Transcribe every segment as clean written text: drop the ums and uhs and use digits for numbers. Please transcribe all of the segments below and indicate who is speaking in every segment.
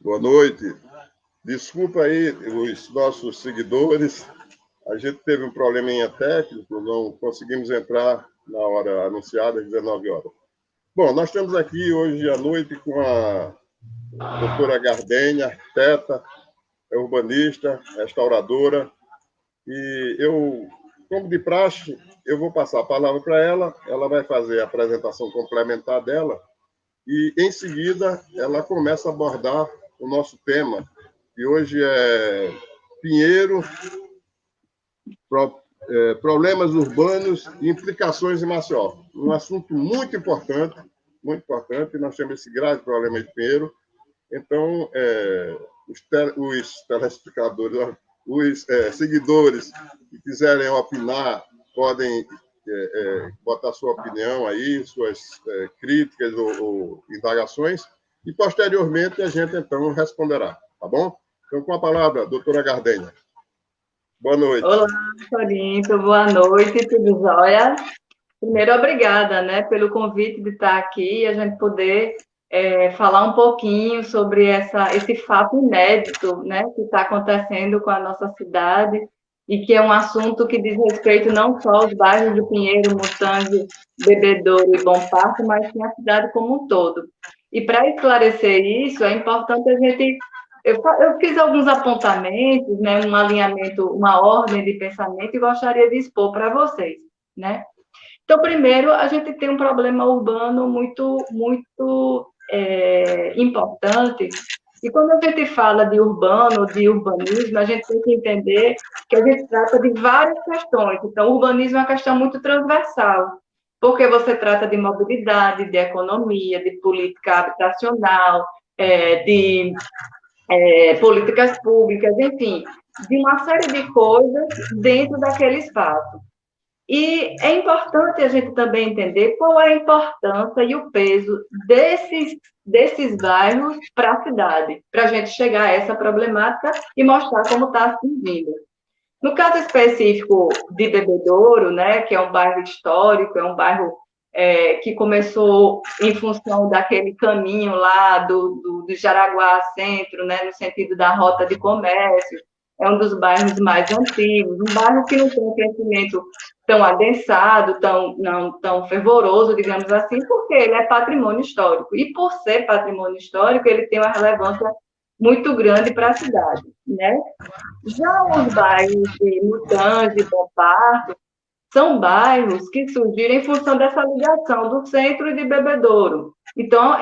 Speaker 1: Boa noite. Desculpa aí os nossos seguidores. A gente teve um probleminha técnico, não conseguimos entrar na hora anunciada, às 19 horas. Bom, nós estamos aqui hoje à noite com a doutora Gardenha, arquiteta, urbanista, restauradora, e eu, como de praxe, eu vou passar a palavra para ela vai fazer a apresentação complementar dela, e em seguida ela começa a abordar o nosso tema, que hoje é Pinheiro, problemas urbanos e implicações em Maceió. Um assunto muito importante, nós temos esse grave problema de Pinheiro. Então, os telespectadores, os seguidores que quiserem opinar, podem botar sua opinião aí, suas críticas ou indagações, e posteriormente a gente, então, responderá, tá bom? Então, com a palavra, doutora Gardenha. Boa noite.
Speaker 2: Olá, Corinto, boa noite, tudo jóia? Primeiro, obrigada, né, pelo convite de estar aqui e a gente poder falar um pouquinho sobre esse fato inédito, né, que está acontecendo com a nossa cidade e que é um assunto que diz respeito não só aos bairros de Pinheiro, Mutange, Bebedouro e Bom Parto, mas sim a cidade como um todo. E para esclarecer isso, é importante a gente eu fiz alguns apontamentos, né, um alinhamento, uma ordem de pensamento e gostaria de expor para vocês, né? Então, primeiro, a gente tem um problema urbano muito importante. E quando a gente fala de urbano, de urbanismo, a gente tem que entender que a gente trata de várias questões. Então, o urbanismo é uma questão muito transversal, porque você trata de mobilidade, de economia, de política habitacional, de políticas públicas, enfim, de uma série de coisas dentro daquele espaço. E é importante a gente também entender qual é a importância e o peso desses bairros para a cidade, para a gente chegar a essa problemática e mostrar como está surgindo. No caso específico de Bebedouro, né, que é um bairro histórico, é um bairro que começou em função daquele caminho lá do Jaraguá Centro, né, no sentido da rota de comércio, é um dos bairros mais antigos, um bairro que não tem um crescimento tão adensado, não tão fervoroso, digamos assim, porque ele é patrimônio histórico. E por ser patrimônio histórico, ele tem uma relevância muito grande para a cidade, né? Já os bairros de Mutange e Bom Parto são bairros que surgiram em função dessa ligação do centro e de Bebedouro. Então,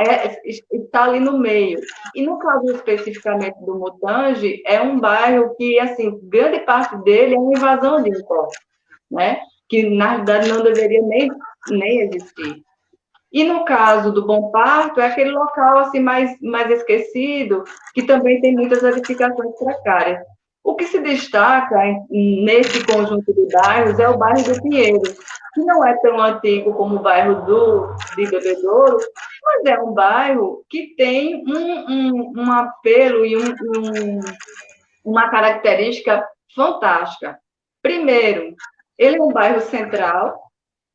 Speaker 2: está ali no meio. E no caso especificamente do Mutange, é um bairro que, assim, grande parte dele é uma invasão de impostos, né? Que, na realidade, não deveria nem existir. E no caso do Bom Parto, é aquele local assim mais esquecido, que também tem muitas edificações precárias. O que se destaca nesse conjunto de bairros é o bairro do Pinheiro, que não é tão antigo como o bairro de Bebedouro, mas é um bairro que tem um apelo e uma característica fantástica. Primeiro, ele é um bairro central,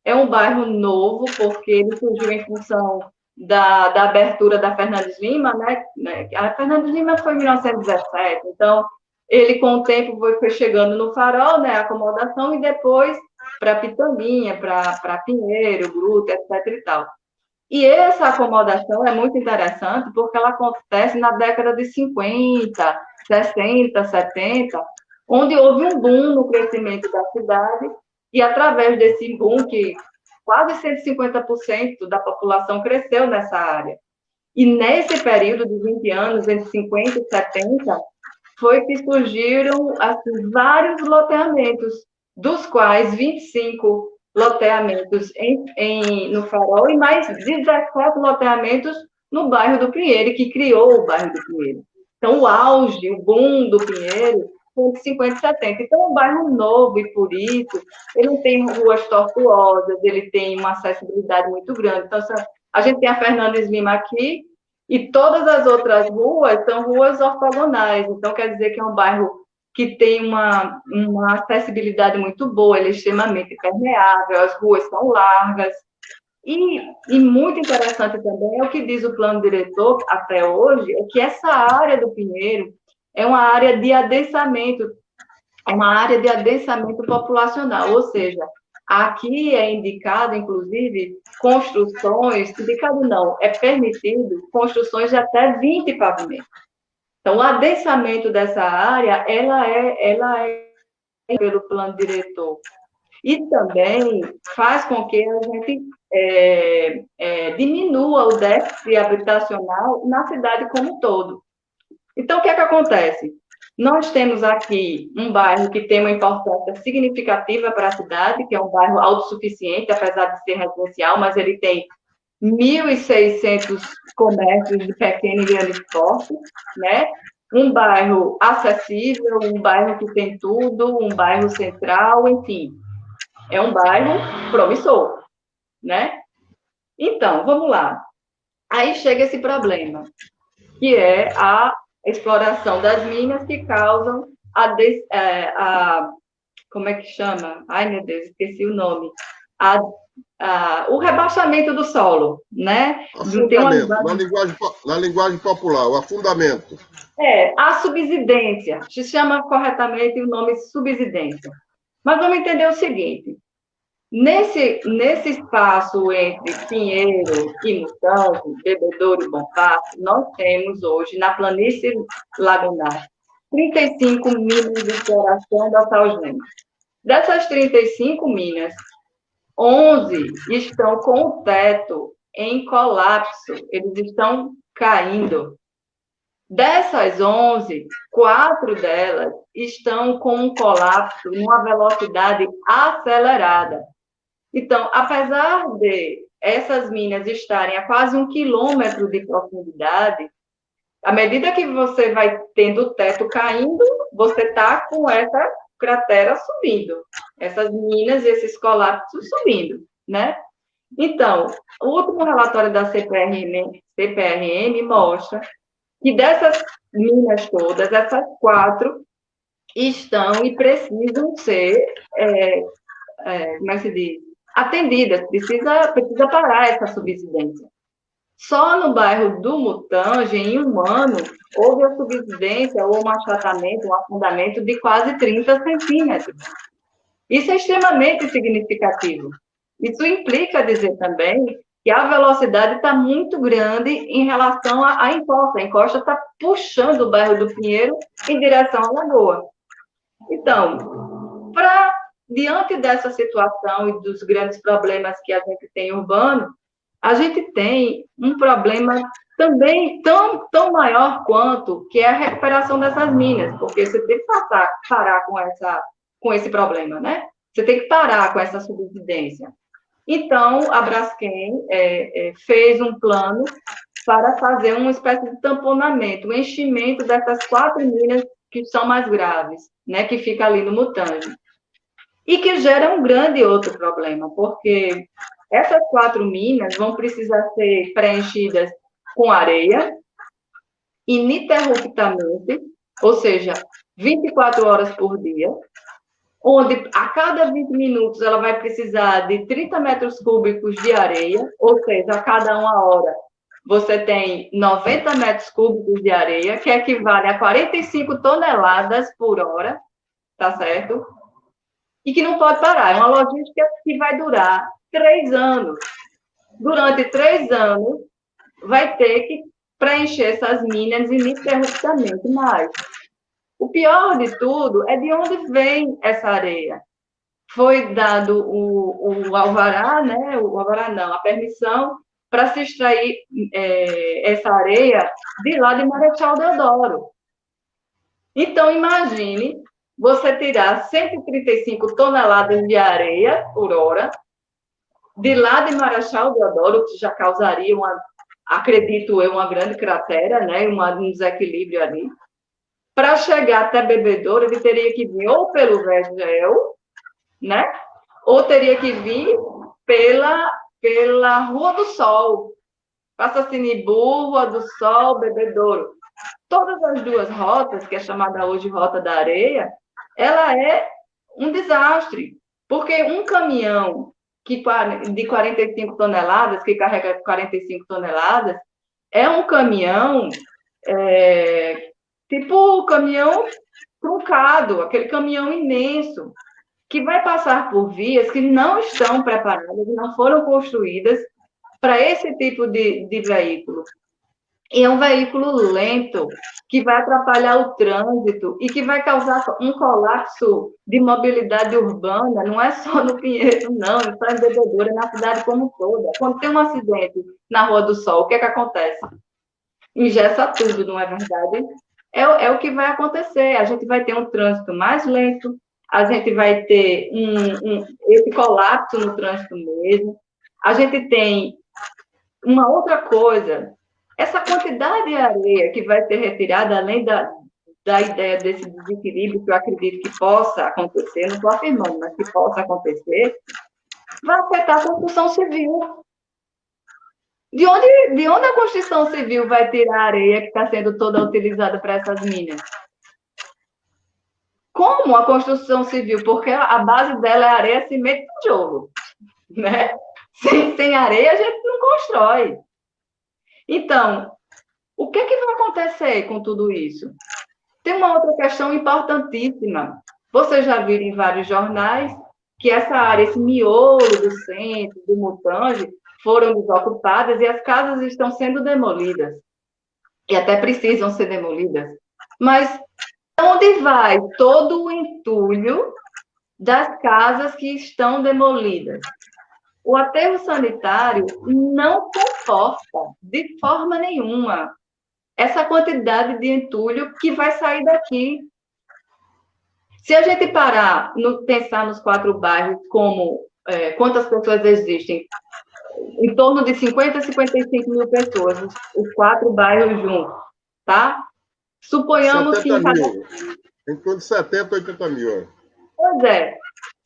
Speaker 2: é um bairro novo, porque ele surgiu em função da abertura da Fernandes Lima, né? A Fernandes Lima foi em 1917, então ele, com o tempo, foi chegando no Farol, né? A acomodação, e depois para Pitanguinha, para Pinheiro, Gruta, etc. e tal. E essa acomodação é muito interessante, porque ela acontece na década de 50, 60, 70, onde houve um boom no crescimento da cidade, e através desse boom, que quase 150% da população cresceu nessa área. E nesse período de 20 anos, entre 50 e 70, foi que surgiram assim, vários loteamentos, dos quais 25 loteamentos no Farol e mais 17 loteamentos no bairro do Pinheiro, que criou o bairro do Pinheiro. Então, o auge, o boom do Pinheiro foi de 50 e 70. Então, é um bairro novo e, por isso, ele não tem ruas tortuosas, ele tem uma acessibilidade muito grande. Então, a gente tem a Fernandes Lima aqui, e todas as outras ruas são ruas ortogonais, então quer dizer que é um bairro que tem uma acessibilidade muito boa, ele é extremamente permeável, as ruas são largas, E muito interessante também é o que diz o plano diretor até hoje, é que essa área do Pinheiro é uma área de adensamento, populacional, ou seja, aqui é indicado, inclusive, construções, indicado não, é permitido construções de até 20 pavimentos. Então, o adensamento dessa área, ela é pelo plano diretor. E também faz com que a gente diminua o déficit habitacional na cidade como um todo. Então, o que é que acontece? Nós temos aqui um bairro que tem uma importância significativa para a cidade, que é um bairro autossuficiente, apesar de ser residencial, mas ele tem 1.600 comércios de pequeno e grande porte, né? Um bairro acessível, um bairro que tem tudo, um bairro central, enfim. É um bairro promissor, né? Então, vamos lá. Aí chega esse problema, que é a exploração das minas que causam como é que chama? Ai, meu Deus, esqueci o nome. O rebaixamento do solo, né?
Speaker 1: Afundamento, na linguagem popular, o afundamento.
Speaker 2: A subsidência, se chama corretamente o nome subsidência. Mas vamos entender o seguinte, nesse espaço entre Pinheiro e Mutange, Bebedouro e Bom Passo, nós temos hoje, na planície lagunar, 35 minas de exploração da Salgema. Dessas 35 minas, 11 estão com o teto em colapso, eles estão caindo. Dessas 11, 4 delas estão com um colapso numa velocidade acelerada. Então, apesar de essas minas estarem a quase 1 quilômetro de profundidade, à medida que você vai tendo o teto caindo, você está com essa cratera subindo, essas minas e esses colapsos subindo, né? Então, o último relatório da CPRM mostra que dessas minas todas, essas 4 estão e precisam ser, como é que se diz? Atendidas, precisa parar essa subsidência. Só no bairro do Mutange, em um ano, houve a subsidência ou um achatamento, um afundamento de quase 30 centímetros. Isso é extremamente significativo. Isso implica dizer também que a velocidade está muito grande em relação à encosta. A encosta está puxando o bairro do Pinheiro em direção à lagoa. Então, diante dessa situação e dos grandes problemas que a gente tem urbano, a gente tem um problema também tão maior quanto, que é a recuperação dessas minas, porque você tem que parar com esse problema, né? Você tem que parar com essa subsidência. Então, a Braskem fez um plano para fazer uma espécie de tamponamento, um enchimento dessas 4 minas que são mais graves, né, que fica ali no Mutange. E que gera um grande outro problema, porque essas 4 minas vão precisar ser preenchidas com areia, ininterruptamente, ou seja, 24 horas por dia, onde a cada 20 minutos ela vai precisar de 30 metros cúbicos de areia, ou seja, a cada 1 hora você tem 90 metros cúbicos de areia, que equivale a 45 toneladas por hora, tá certo? E que não pode parar. É uma logística que vai durar 3 anos. Durante 3 anos, vai ter que preencher essas minas ininterruptamente, mas o pior de tudo é de onde vem essa areia. Foi dado o alvará, né? O alvará não, a permissão para se extrair essa areia de lá de Marechal Deodoro. Então, imagine você tirar 135 toneladas de areia por hora de lá de Marechal Deodoro, que já causaria acredito eu, uma grande cratera, né? Um desequilíbrio ali. Para chegar até Bebedouro, ele teria que vir ou pelo Vergel, né? Ou teria que vir pela Rua do Sol, Passa Sinibu, Rua do Sol, Bebedouro. Todas as 2 rotas, que é chamada hoje Rota da Areia, ela é um desastre, porque um caminhão de 45 toneladas, que carrega 45 toneladas, é um caminhão, tipo caminhão truncado, aquele caminhão imenso, que vai passar por vias que não estão preparadas, não foram construídas para esse tipo de veículo. E é um veículo lento, que vai atrapalhar o trânsito e que vai causar um colapso de mobilidade urbana, não é só no Pinheiro, não, é só em Bebedouro, é na cidade como toda. Quando tem um acidente na Rua do Sol, o que é que acontece? Engessa tudo, não é verdade? É o que vai acontecer. A gente vai ter um trânsito mais lento, a gente vai ter esse colapso no trânsito mesmo. A gente tem uma outra coisa, essa quantidade de areia que vai ser retirada, além da ideia desse desequilíbrio que eu acredito que possa acontecer, não estou afirmando, mas que possa acontecer, vai afetar a construção civil. De onde a construção civil vai tirar a areia que está sendo toda utilizada para essas minas? Como a construção civil? Porque a base dela é areia, cimento e tijolo, né? Sem areia a gente não constrói. Então, o que vai acontecer com tudo isso? Tem uma outra questão importantíssima. Vocês já viram em vários jornais que essa área, esse miolo do centro, do Mutange, foram desocupadas e as casas estão sendo demolidas. E até precisam ser demolidas. Mas onde vai todo o entulho das casas que estão demolidas? O aterro sanitário não comporta de forma nenhuma essa quantidade de entulho que vai sair daqui. Se a gente parar, pensar nos 4 bairros como quantas pessoas existem, em torno de 50 a 55 mil pessoas, os 4 bairros juntos, tá? Suponhamos que em cada...
Speaker 1: Em torno de 70, 80 mil.
Speaker 2: Pois é.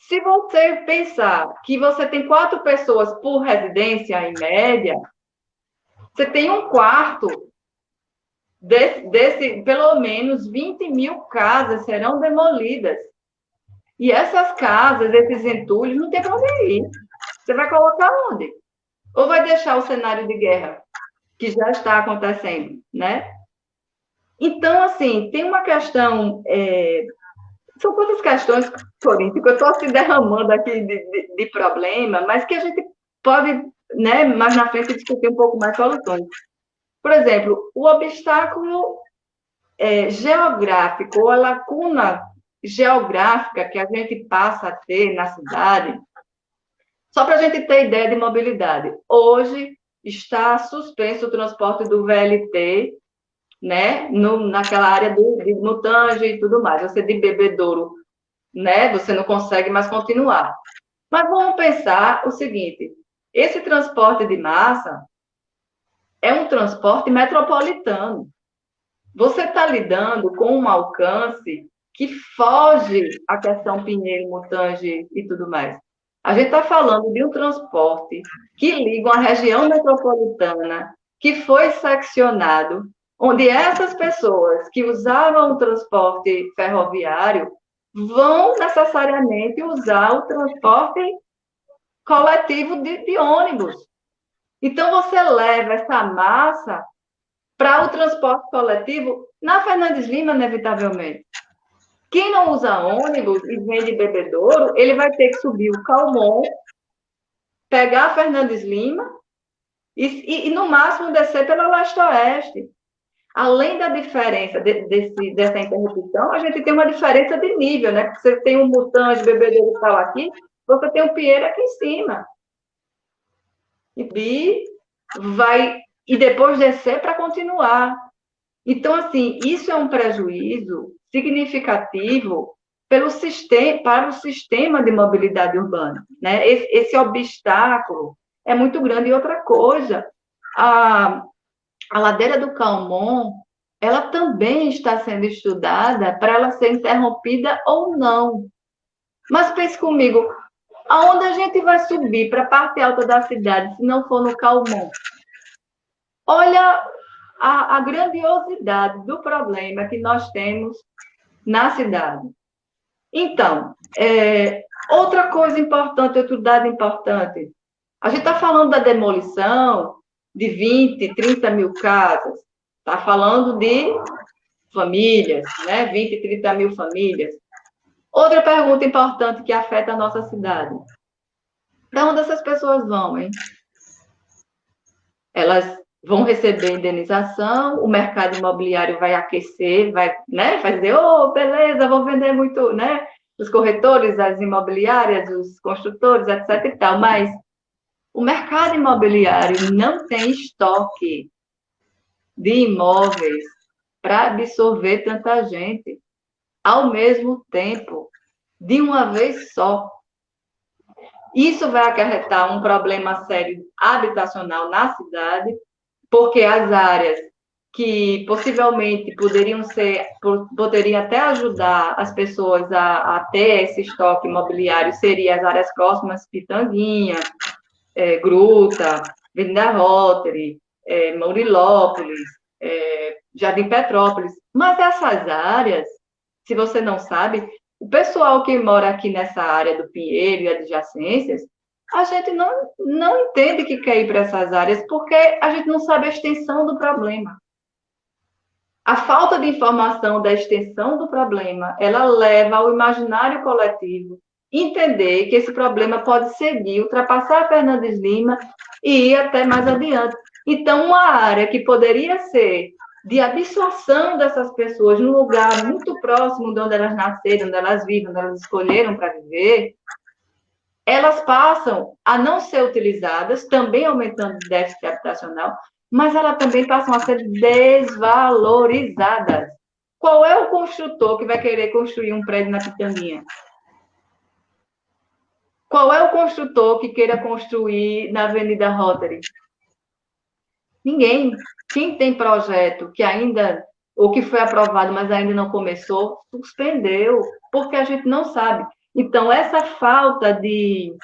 Speaker 2: Se você pensar que você tem 4 pessoas por residência, em média, você tem um quarto desse pelo menos 20 mil casas serão demolidas. E essas casas, esses entulhos, não tem para onde ir. Você vai colocar onde? Ou vai deixar o cenário de guerra, que já está acontecendo, né? Então, assim, tem uma questão... são todas questões políticas, eu estou se derramando aqui de problema, mas que a gente pode, né, mais na frente, discutir um pouco mais soluções. Por exemplo, o obstáculo geográfico, ou a lacuna geográfica que a gente passa a ter na cidade, só para a gente ter ideia de mobilidade. Hoje está suspenso o transporte do VLT, né, naquela área de Mutange e tudo mais. Você de Bebedouro, né, você não consegue mais continuar. Mas vamos pensar o seguinte, esse transporte de massa é um transporte metropolitano. Você está lidando com um alcance que foge à questão Pinheiro, Mutange e tudo mais. A gente está falando de um transporte que liga uma região metropolitana que foi seccionado, onde essas pessoas que usavam o transporte ferroviário vão necessariamente usar o transporte coletivo de ônibus. Então, você leva essa massa para o transporte coletivo na Fernandes Lima, inevitavelmente. Quem não usa ônibus e vem de Bebedouro, ele vai ter que subir o Calmon, pegar a Fernandes Lima e no máximo, descer pela Leste-Oeste. Além da diferença dessa interrupção, a gente tem uma diferença de nível, né? Porque você tem um Mutange, Bebedouro e tal aqui, você tem um Pinheiro aqui em cima. E depois descer para continuar. Então, assim, isso é um prejuízo significativo para o sistema de mobilidade urbana, né? Esse obstáculo é muito grande. E outra coisa, a ladeira do Calmon, ela também está sendo estudada para ela ser interrompida ou não. Mas pense comigo, aonde a gente vai subir para a parte alta da cidade se não for no Calmon? Olha a grandiosidade do problema que nós temos na cidade. Então, outra coisa importante, outro dado importante, a gente está falando da demolição de 20, 30 mil casas, está falando de famílias, né? 20, 30 mil famílias. Outra pergunta importante que afeta a nossa cidade. Para onde essas pessoas vão, hein? Elas vão receber indenização, o mercado imobiliário vai aquecer, vai dizer, oh, beleza, vou vender muito, né? Os corretores, as imobiliárias, os construtores, etc. e tal, mas o mercado imobiliário não tem estoque de imóveis para absorver tanta gente ao mesmo tempo, de uma vez só. Isso vai acarretar um problema sério habitacional na cidade, porque as áreas que possivelmente poderiam até ajudar as pessoas a ter esse estoque imobiliário seriam as áreas próximas, Pitanguinha, Gruta, Avenida Rotary, Maurilópolis, Jardim Petrópolis. Mas essas áreas, se você não sabe, o pessoal que mora aqui nessa área do Pinheiro e adjacências, a gente não entende que quer ir para essas áreas porque a gente não sabe a extensão do problema. A falta de informação da extensão do problema, ela leva ao imaginário coletivo entender que esse problema pode seguir, ultrapassar a Fernandes Lima e ir até mais adiante. Então, uma área que poderia ser de absorção dessas pessoas num lugar muito próximo de onde elas nasceram, onde elas vivem, onde elas escolheram para viver, elas passam a não ser utilizadas, também aumentando o déficit habitacional, mas elas também passam a ser desvalorizadas. Qual é o construtor que vai querer construir um prédio na Pitanguinha? Qual é o construtor que queira construir na Avenida Rotary? Ninguém. Quem tem projeto que ainda, ou que foi aprovado, mas ainda não começou, suspendeu, porque a gente não sabe. Então, essa falta de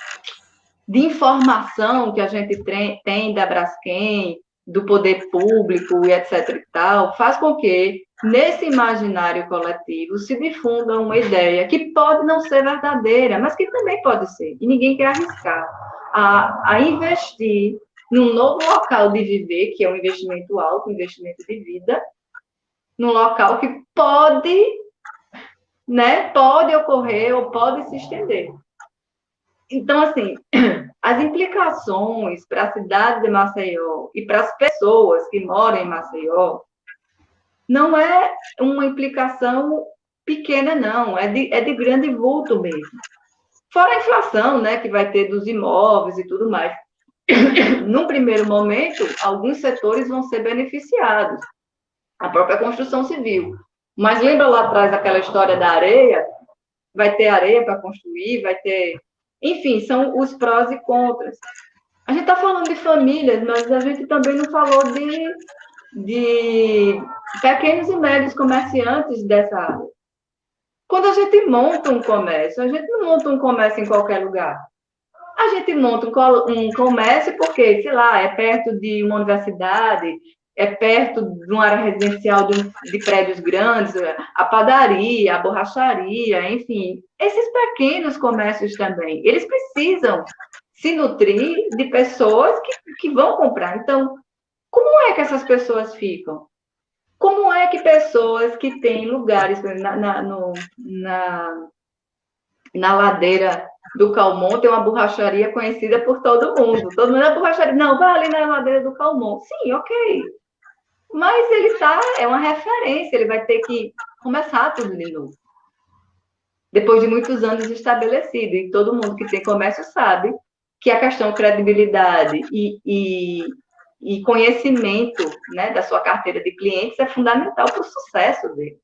Speaker 2: informação que a gente tem da Braskem, do poder público e etc. e tal, faz com que, nesse imaginário coletivo, se difunda uma ideia que pode não ser verdadeira, mas que também pode ser, e ninguém quer arriscar a investir num novo local de viver, que é um investimento alto, um investimento de vida, num local que pode ocorrer ou pode se estender. Então, assim, as implicações para a cidade de Maceió e para as pessoas que moram em Maceió não é uma implicação pequena, não, é de grande vulto mesmo. Fora a inflação, né, que vai ter dos imóveis e tudo mais. Num primeiro momento, alguns setores vão ser beneficiados, a própria construção civil. Mas lembra lá atrás aquela história da areia? Vai ter areia para construir, vai ter... Enfim, são os prós e contras. A gente está falando de famílias, mas a gente também não falou de pequenos e médios comerciantes dessa área. Quando a gente monta um comércio, a gente não monta um comércio em qualquer lugar. A gente monta um comércio porque, sei lá, é perto de uma universidade, é perto de uma área residencial de prédios grandes, a padaria, a borracharia, enfim. Esses pequenos comércios também, eles precisam se nutrir de pessoas que vão comprar. Então, como é que essas pessoas ficam? Como é que pessoas que têm lugares na ladeira do Calmon tem uma borracharia conhecida por todo mundo? Todo mundo é borracharia. Não, vai ali na ladeira do Calmon. Sim, ok. Mas é uma referência, ele vai ter que começar tudo de novo. Depois de muitos anos estabelecido. E todo mundo que tem comércio sabe que a questão de credibilidade e conhecimento, né, da sua carteira de clientes é fundamental para o sucesso dele.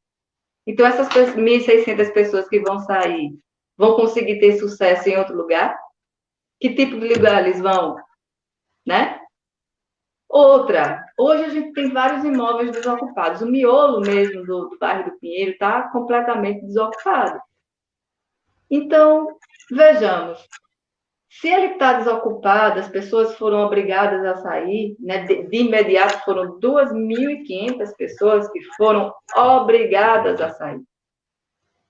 Speaker 2: Então, essas 1.600 pessoas que vão sair vão conseguir ter sucesso em outro lugar? Que tipo de lugar eles vão? Né? Outra, hoje a gente tem vários imóveis desocupados. O miolo mesmo do bairro do Pinheiro está completamente desocupado. Então, vejamos, se ele está desocupado, as pessoas foram obrigadas a sair, né? De imediato foram 2.500 pessoas que foram obrigadas a sair.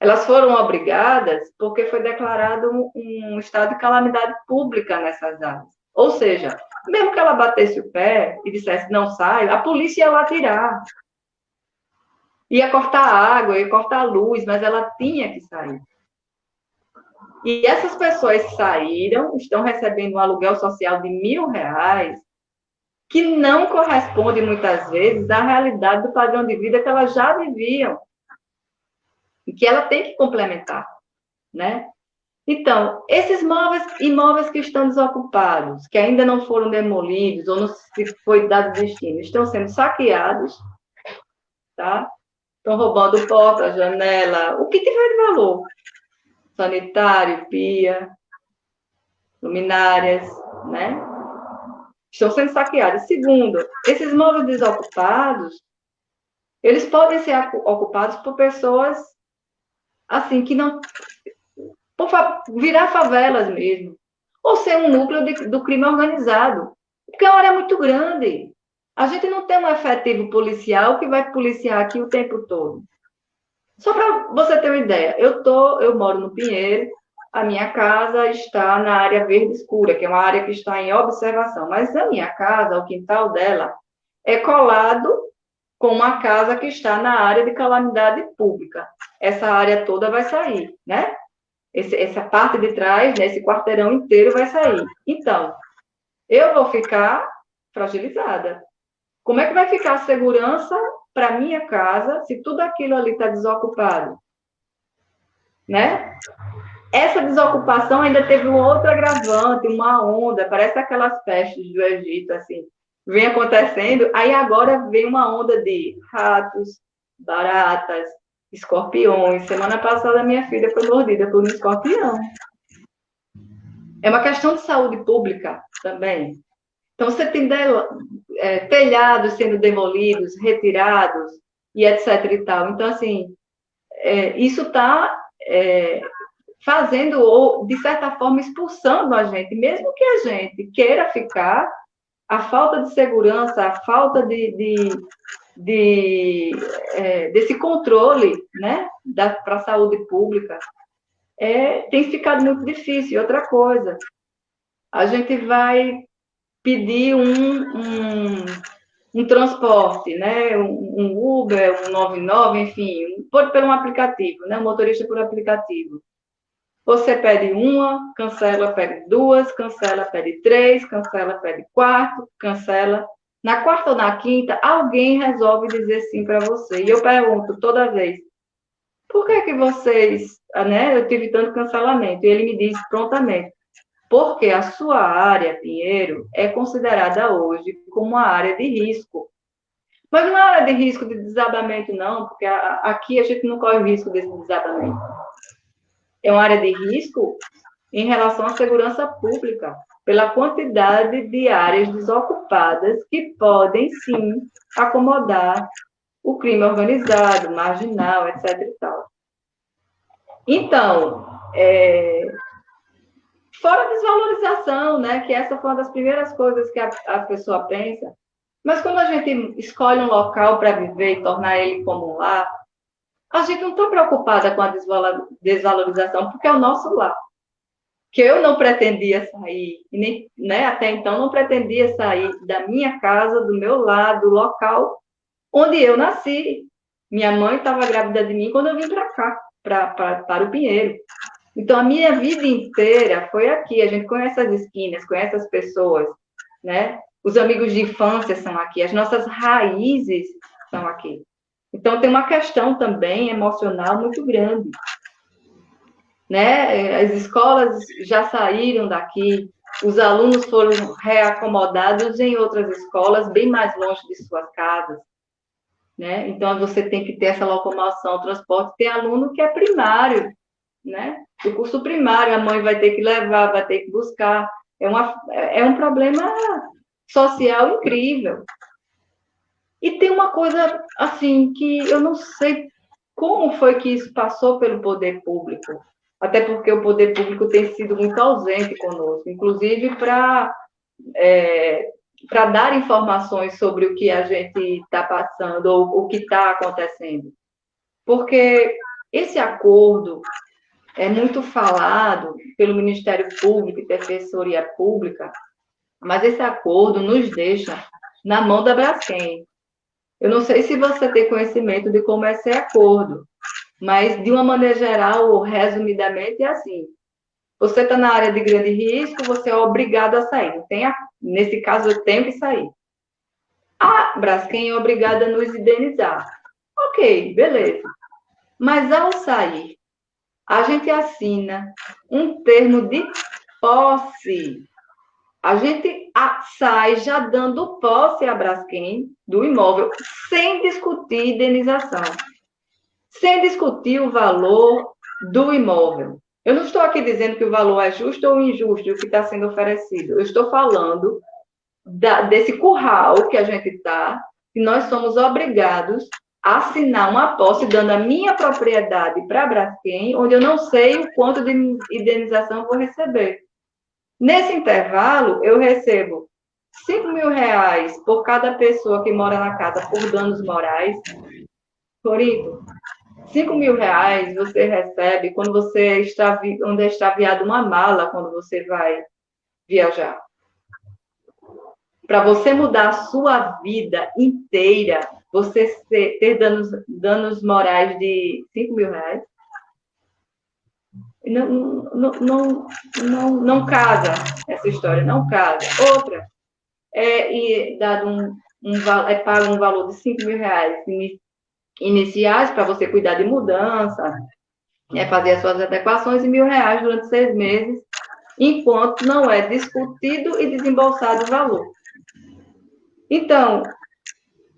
Speaker 2: Elas foram obrigadas porque foi declarado um estado de calamidade pública nessas áreas. Ou seja, mesmo que ela batesse o pé e dissesse não sai, a polícia ia lá tirar. Ia cortar a água, ia cortar a luz, mas ela tinha que sair. E essas pessoas saíram, estão recebendo um aluguel social de R$ 1.000, que não corresponde, muitas vezes, à realidade do padrão de vida que elas já viviam. E que ela tem que complementar, né? Então, esses imóveis que estão desocupados, que ainda não foram demolidos ou não se foi dado destino, estão sendo saqueados, tá? Estão roubando porta, janela, o que tiver de valor. Sanitário, pia, luminárias, né? Estão sendo saqueados. Segundo, esses imóveis desocupados, eles podem ser ocupados por pessoas, assim, que não... virar favelas mesmo. Ou ser um núcleo do crime organizado. Porque a área é muito grande. A gente não tem um efetivo policial que vai policiar aqui o tempo todo. Só para você ter uma ideia, eu moro no Pinheiro, a minha casa está na área verde escura, que é uma área que está em observação, mas a minha casa, o quintal dela, é colado com uma casa que está na área de calamidade pública. Essa área toda vai sair, né? Essa parte de trás, né, esse quarteirão inteiro vai sair. Então, eu vou ficar fragilizada. Como é que vai ficar a segurança para minha casa se tudo aquilo ali está desocupado? Né? Essa desocupação ainda teve um outro agravante, uma onda, parece aquelas pestes do Egito, assim, vem acontecendo, aí agora vem uma onda de ratos, baratas, escorpiões. Semana passada minha filha foi mordida por um escorpião. É uma questão de saúde pública também. Então, você tem telhados sendo demolidos, retirados, e etc. e tal. Então, assim, isso está fazendo, ou, de certa forma, expulsando a gente. Mesmo que a gente queira ficar, a falta de segurança, a falta desse controle, né, para a saúde pública, tem ficado muito difícil. Outra coisa, a gente vai pedir um transporte, né? Um Uber, um 99, enfim, por um aplicativo, né? Um motorista por aplicativo. Você pede uma, cancela, pede duas, cancela, pede três, cancela, pede quatro, cancela. Na quarta ou na quinta, alguém resolve dizer sim para você. E eu pergunto toda vez, por que vocês, né? Eu tive tanto cancelamento. E ele me diz prontamente, porque a sua área, Pinheiro, é considerada hoje como uma área de risco. Mas não é área de risco de desabamento, não, porque aqui a gente não corre o risco desse desabamento. É uma área de risco em relação à segurança pública, pela quantidade de áreas desocupadas que podem, sim, acomodar o crime organizado, marginal, etc. e tal. Então, fora a desvalorização, né, que essa foi uma das primeiras coisas que a pessoa pensa, mas quando a gente escolhe um local para viver e tornar ele como um lar, a gente não está preocupada com a desvalorização, porque é o nosso lar. Que eu não pretendia sair, nem, né, até então não pretendia sair da minha casa, do meu lar, do local onde eu nasci. Minha mãe estava grávida de mim quando eu vim para cá, para o Pinheiro. Então, a minha vida inteira foi aqui. A gente conhece as esquinas, conhece as pessoas, né? Os amigos de infância são aqui, as nossas raízes são aqui. Então, tem uma questão também emocional muito grande, né? As escolas já saíram daqui, os alunos foram reacomodados em outras escolas, bem mais longe de suas casas, né? Então, você tem que ter essa locomoção, transporte. Tem aluno que é primário, né? O curso primário, a mãe vai ter que levar, vai ter que buscar. É um problema social incrível. E tem uma coisa, assim, que eu não sei como foi que isso passou pelo poder público, até porque o poder público tem sido muito ausente conosco, inclusive para dar informações sobre o que a gente está passando ou o que está acontecendo. Porque Esse acordo é muito falado pelo Ministério Público e Defensoria Pública, mas esse acordo nos deixa na mão da Braskem. Eu não sei se você tem conhecimento de como é esse acordo, mas, de uma maneira geral, ou resumidamente, é assim. Você está na área de grande risco, você é obrigado a sair. Nesse caso, eu tenho que sair. A Braskem é obrigada a nos indenizar. Ok, beleza. Mas, ao sair, a gente assina um termo de posse. A gente sai já dando posse à Braskem do imóvel, sem discutir indenização, sem discutir o valor do imóvel. Eu não estou aqui dizendo que o valor é justo ou injusto, o que está sendo oferecido. Eu estou falando desse curral que a gente está, que nós somos obrigados a assinar uma posse, dando a minha propriedade para a Braskem, onde eu não sei o quanto de indenização vou receber. Nesse intervalo, eu recebo R$ 5.000 por cada pessoa que mora na casa por danos morais. Corito, R$ 5.000 você recebe quando você onde é extraviado uma mala quando você vai viajar. Para você mudar a sua vida inteira, você ter danos morais de R$ 5.000, não casa essa história, não casa. Outra, pago um valor de R$ 5.000 iniciais para você cuidar de mudança, fazer as suas adequações, e R$ 1.000 durante 6 meses, enquanto não é discutido e desembolsado o valor. Então,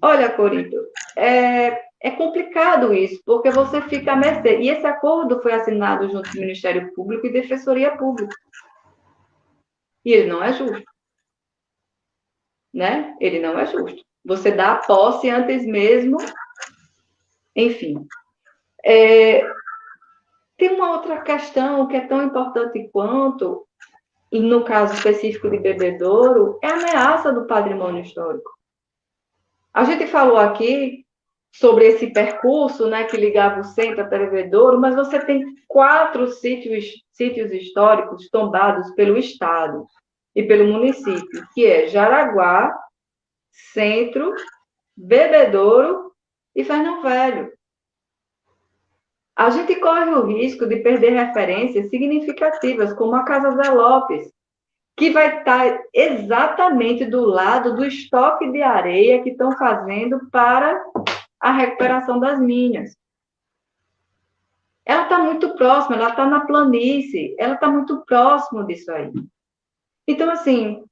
Speaker 2: olha, Corinto, é complicado isso, porque você fica a mercê. E esse acordo foi assinado junto com o Ministério Público e Defensoria Pública. E ele não é justo. Né? Ele não é justo. Você dá a posse antes mesmo. Enfim. Tem uma outra questão que é tão importante quanto, e no caso específico de Bebedouro, é a ameaça do patrimônio histórico. A gente falou aqui sobre esse percurso, né, que ligava o centro até Bebedouro, mas você tem 4 sítios históricos tombados pelo Estado e pelo município, que é Jaraguá, Centro, Bebedouro e Fernão Velho. A gente corre o risco de perder referências significativas, como a Casa Zé Lopes, que vai estar exatamente do lado do estoque de areia que estão fazendo para a recuperação das minas. Ela está muito próxima, ela está na planície, ela está muito próximo disso aí. Então, assim,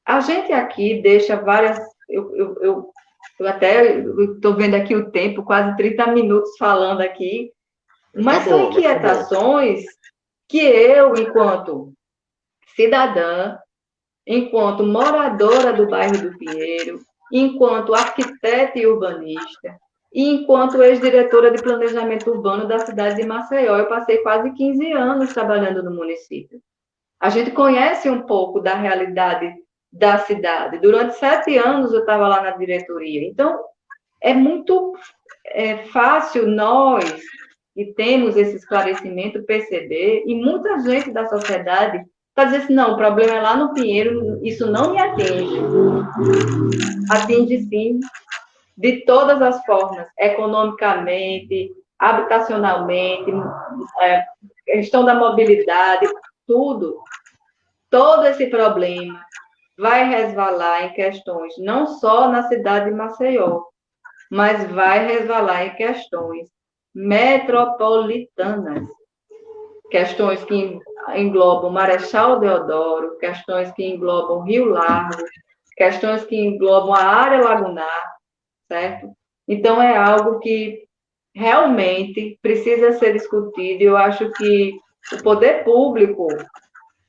Speaker 2: a gente aqui deixa várias... Eu até estou vendo aqui o tempo, quase 30 minutos falando aqui, mas são inquietações que eu, enquanto cidadã, enquanto moradora do bairro do Pinheiro, enquanto arquiteta e urbanista, e enquanto ex-diretora de planejamento urbano da cidade de Maceió, eu passei quase 15 anos trabalhando no município. A gente conhece um pouco da realidade da cidade. Durante 7 anos eu estava lá na diretoria. Então, é muito fácil nós, que temos esse esclarecimento, perceber, e muita gente da sociedade está dizendo assim, não, o problema é lá no Pinheiro, isso não me atinge. Atinge, sim, de todas as formas, economicamente, habitacionalmente, questão da mobilidade, tudo. Todo esse problema vai resvalar em questões, não só na cidade de Maceió, mas vai resvalar em questões metropolitanas. Questões que englobam Marechal Deodoro, questões que englobam Rio Largo, questões que englobam a área lagunar, certo? Então, é algo que realmente precisa ser discutido. Eu acho que o poder público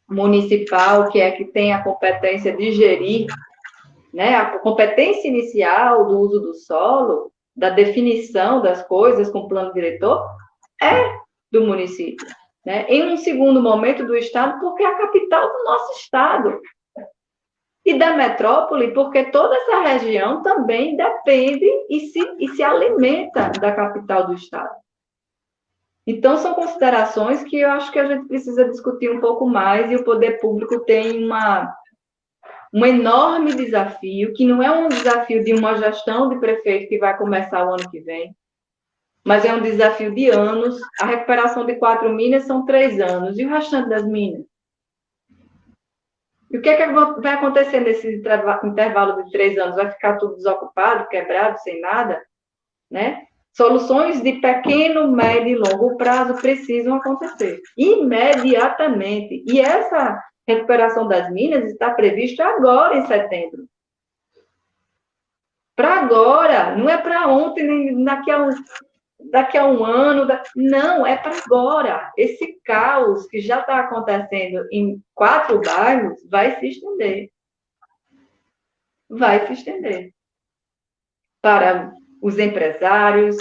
Speaker 2: municipal, que tem a competência de gerir, né, a competência inicial do uso do solo, da definição das coisas com o plano diretor, é do município. Né? Em um segundo momento do Estado, porque é a capital do nosso Estado. E da metrópole, porque toda essa região também depende e se alimenta da capital do Estado. Então, são considerações que eu acho que a gente precisa discutir um pouco mais, e o poder público tem um enorme desafio, que não é um desafio de uma gestão de prefeito que vai começar o ano que vem, mas é um desafio de anos. A recuperação de 4 minas são 3 anos, e o restante das minas? E o que é que vai acontecer nesse intervalo de 3 anos? Vai ficar tudo desocupado, quebrado, sem nada? Né? Soluções de pequeno, médio e longo prazo precisam acontecer imediatamente. E essa recuperação das minas está prevista agora, em setembro. Para agora, não é para ontem, nem daqui a um ano. Não, é para agora. Esse caos que já está acontecendo em 4 bairros vai se estender. Vai se estender para os empresários,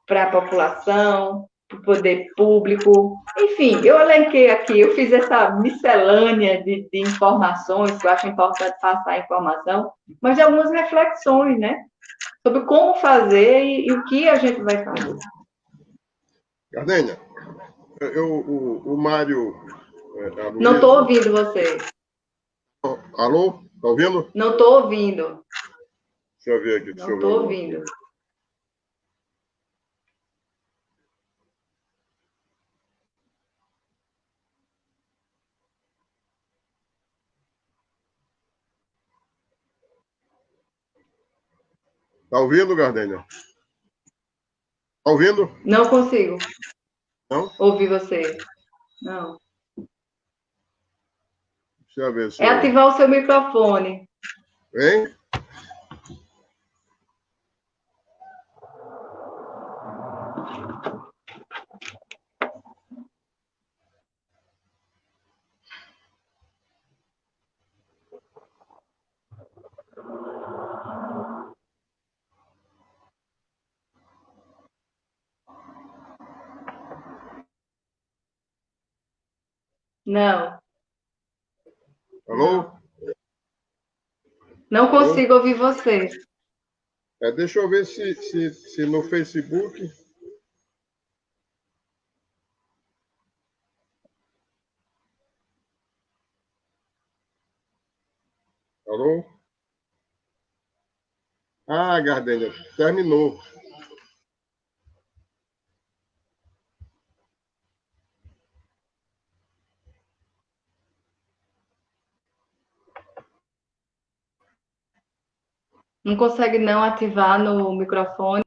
Speaker 2: para a população, para o poder público. Enfim, eu elenquei aqui, eu fiz essa miscelânea de informações, que eu acho importante passar a informação, mas de algumas reflexões, né? Sobre como fazer e o que a gente vai fazer.
Speaker 1: Gardênia, o Mário...
Speaker 2: Não estou ouvindo você.
Speaker 1: Alô? Está ouvindo?
Speaker 2: Não estou ouvindo.
Speaker 1: Deixa eu ver aqui.
Speaker 2: Não estou ouvindo.
Speaker 1: Está ouvindo, Gardênia? Está ouvindo?
Speaker 2: Não consigo.
Speaker 1: Não?
Speaker 2: Ouvir você. Não.
Speaker 1: Deixa eu ver se...
Speaker 2: É ativar o seu microfone.
Speaker 1: Hein?
Speaker 2: Não.
Speaker 1: Alô?
Speaker 2: Não consigo ouvir você.
Speaker 1: Deixa eu ver se no Facebook... Alô? Ah, Gardênia, terminou.
Speaker 2: Não consegue não ativar no microfone.